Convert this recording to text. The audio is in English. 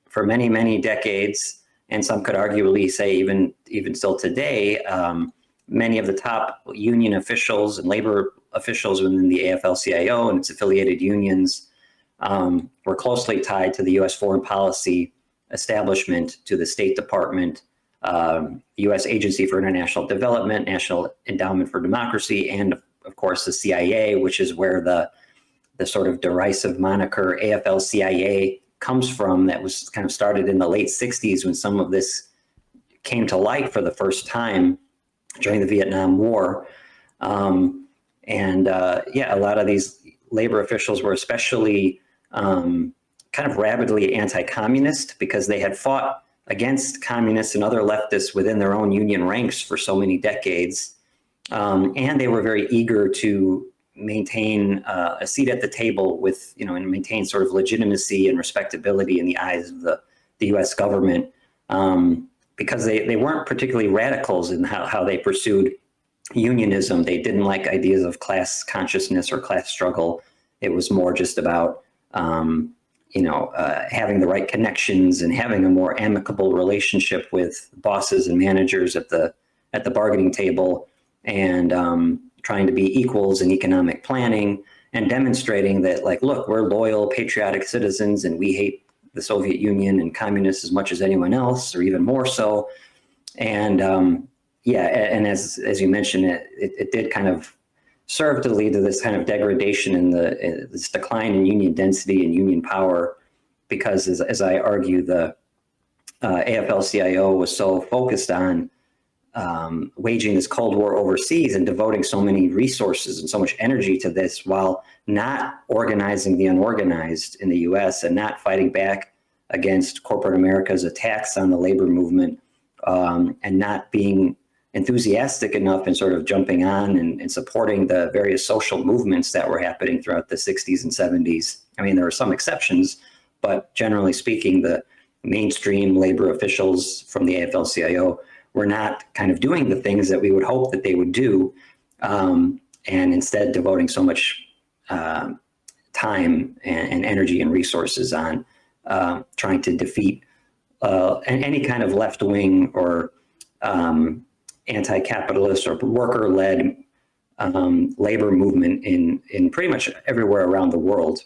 for many, many decades, and some could arguably say even still today, many of the top union officials and labor officials within the AFL-CIO and its affiliated unions were closely tied to the U.S. foreign policy establishment, to the State Department, the U.S. Agency for International Development, National Endowment for Democracy, and of course the CIA, which is where the sort of derisive moniker AFL-CIA comes from. That was kind of started in the late 60s when some of this came to light for the first time during the Vietnam War. Yeah, a lot of these labor officials were especially kind of rabidly anti-communist because they had fought against communists and other leftists within their own union ranks for so many decades. And they were very eager to maintain a seat at the table with, and maintain sort of legitimacy and respectability in the eyes of the U.S. government, because they weren't particularly radicals in how they pursued unionism. They didn't like ideas of class consciousness or class struggle. It was more just about, having the right connections and having a more amicable relationship with bosses and managers at the bargaining table, and trying to be equals in economic planning, and demonstrating that, like, look, we're loyal, patriotic citizens, and we hate the Soviet Union and communists as much as anyone else, or even more so. And and as you mentioned, it did kind of serve to lead to this kind of degradation in this decline in union density and union power, because as I argue, the AFL-CIO was so focused on waging this Cold War overseas and devoting so many resources and so much energy to this, while not organizing the unorganized in the U.S. and not fighting back against corporate America's attacks on the labor movement, and not being enthusiastic enough and sort of jumping on and supporting the various social movements that were happening throughout the 60s and 70s. I mean, there were some exceptions, but generally speaking, the mainstream labor officials from the AFL-CIO were not kind of doing the things that we would hope that they would do, and instead devoting so much time and energy and resources on trying to defeat any kind of left-wing or anti-capitalist or worker-led labor movement in pretty much everywhere around the world.